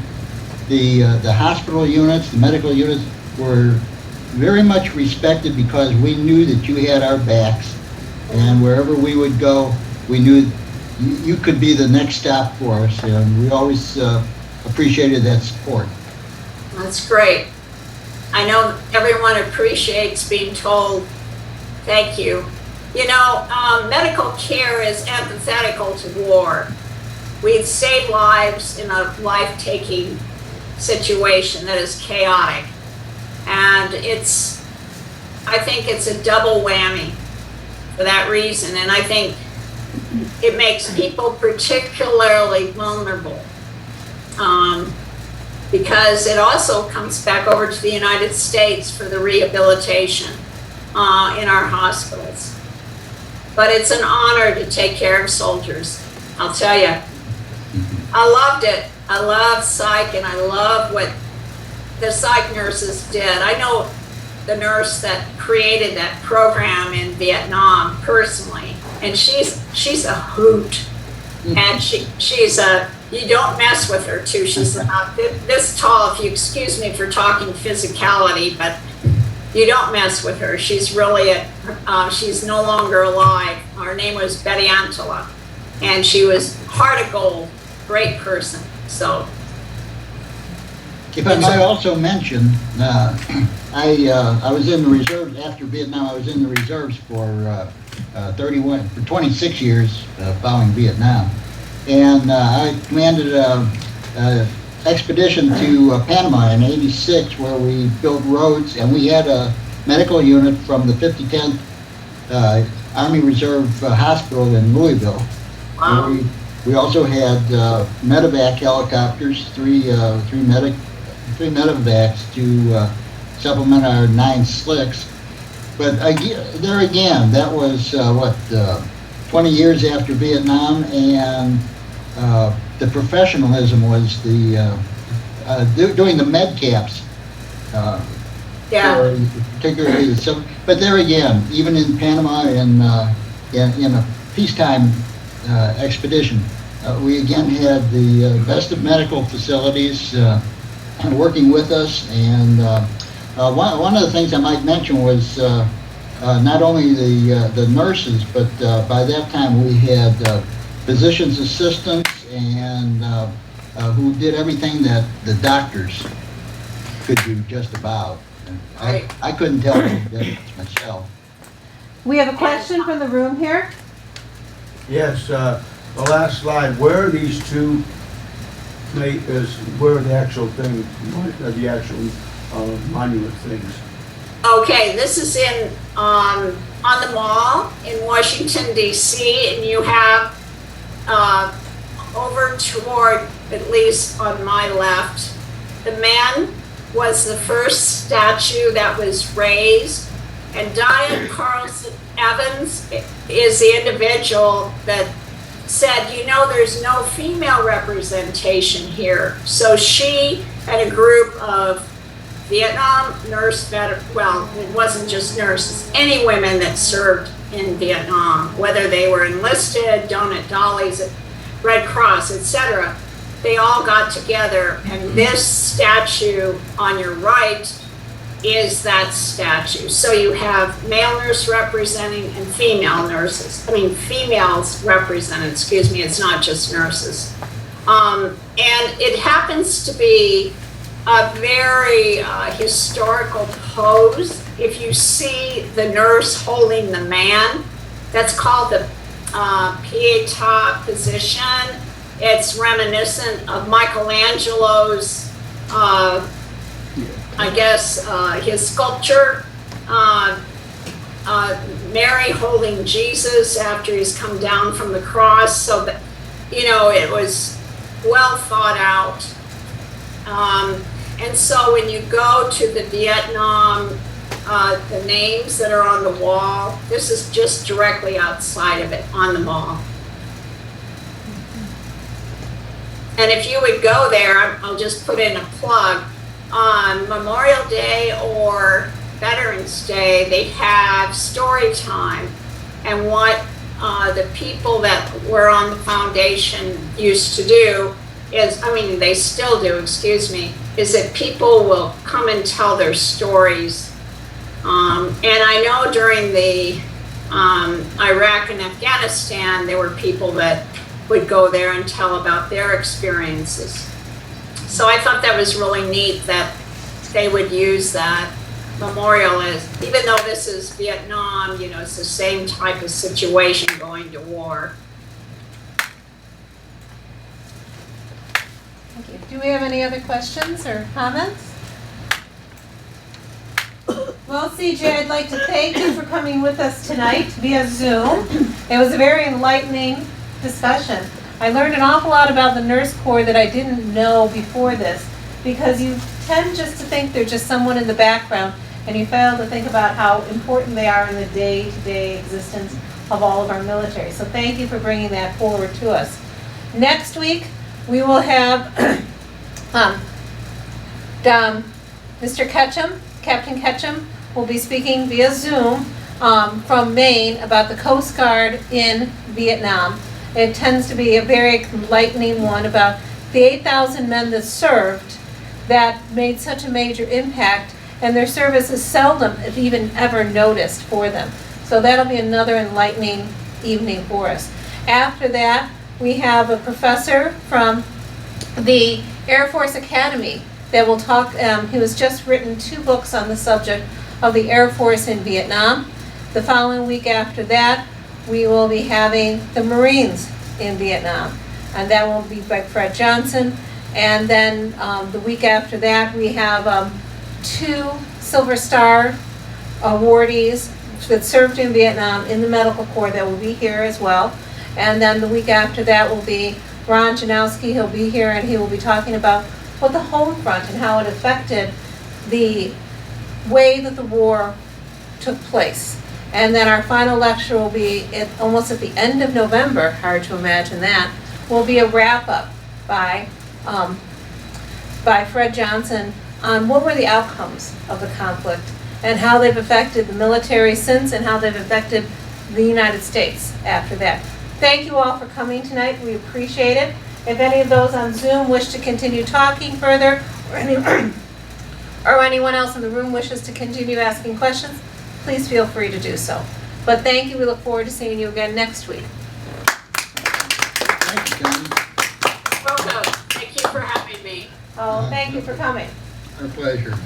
the hospital units, the medical units were very much respected because we knew that you had our backs, and wherever we would go, we knew you could be the next stop for us, and we always appreciated that support. That's great. I know everyone appreciates being told thank you. You know, medical care is antithetical to war. We save lives in a life-taking situation that is chaotic. And I think it's a double whammy for that reason. And I think it makes people particularly vulnerable because it also comes back over to the United States for the rehabilitation in our hospitals. But it's an honor to take care of soldiers, I'll tell you. I loved it. I love psych, and I love what the psych nurses did. I know the nurse that created that program in Vietnam personally, and she's a hoot. And she's you don't mess with her too. She's about this tall, if you excuse me for talking physicality, but You don't mess with her. She's really she's no longer alive. Her name was Betty Antela, and she was heart of gold, great person. So, If I might also mention, I was in the reserves after Vietnam. I was in the reserves for 26 years following Vietnam, and I commanded a expedition to Panama in '86 where we built roads, and we had a medical unit from the 5010th Army Reserve Hospital in Louisville. wow. We also had medevac helicopters, three medevacs to supplement our 9 slicks. But there again, that was 20 years after Vietnam, and the professionalism was doing the med caps. Yeah. Particularly, but there again, even in Panama in a peacetime expedition, we again had the best of medical facilities working with us, and one of the things I might mention was not only the nurses, but by that time we had physician's assistants and who did everything that the doctors could do just about. And Right. I couldn't tell the difference myself. We have a question from the room here. Yes, the last slide, where are these two, where are the actual things, the actual monument things? Okay, this is in on the mall in Washington D.C., and you have over toward, at least on my left, the man was the first statue that was raised, and Diane Carlson Evans is the individual that said, you know, there's no female representation here. So she and a group of Vietnam well, it wasn't just nurses, any women that served in Vietnam, whether they were enlisted, Donut Dollies, Red Cross, etc. They all got together, and this statue on your right is that statue. So you have male nurse representing and female nurses. I mean, females represented, excuse me, it's not just nurses. And it happens to be a very historical pose. If you see the nurse holding the man, that's called the pietà position. It's reminiscent of Michelangelo's, I guess, his sculpture, Mary holding Jesus after he's come down from the cross. So that, you know, it was well thought out. And so when you go to the Vietnam, the names that are on the wall, this is just directly outside of it on the mall. And if you would go there, I'll just put in a plug, on Memorial Day or Veterans Day, they have story time. And what the people that were on the foundation used to do is, I mean, they still do, excuse me, is that people will come and tell their stories. And I know during the Iraq and Afghanistan, there were people that would go there and tell about their experiences. So I thought that was really neat that they would use that memorial as, even though this is Vietnam, you know, it's the same type of situation going to war. Thank you. Do we have any other questions or comments? Well, CJ, I'd like to thank you for coming with us tonight via Zoom. It was a very enlightening discussion. I learned an awful lot about the Nurse Corps that I didn't know before this, because you tend just to think they're just someone in the background, and you fail to think about how important they are in the day-to-day existence of all of our military. So thank you for bringing that forward to us. Next week, we will have Mr. Ketchum, Captain Ketchum, will be speaking via Zoom from Maine about the Coast Guard in Vietnam. It tends to be a very enlightening one about the 8,000 men that served that made such a major impact, and their service is seldom, if even ever, noticed for them. So that'll be another enlightening evening for us. After that, we have a professor from the Air Force Academy that will talk, he has just written 2 books on the subject of the Air Force in Vietnam. The following week after that, we will be having the Marines in Vietnam, and that will be by Fred Johnson. And then the week after that, we have 2 Silver Star awardees that served in Vietnam in the Medical Corps that will be here as well. And then the week after that will be Ron Janowski. He'll be here and he will be talking about what the home front and how it affected the way that the war took place. And then our final lecture will be almost at the end of November, hard to imagine that, will be a wrap-up by Fred Johnson on what were the outcomes of the conflict and how they've affected the military since and how they've affected the United States after that. Thank you all for coming tonight. We appreciate it. If any of those on Zoom wish to continue talking further, or anyone else in the room wishes to continue asking questions, please feel free to do so. But thank you. We look forward to seeing you again next week. Thank you, Connie. Welcome. Thank you for having me. Oh, thank you for coming. Our pleasure.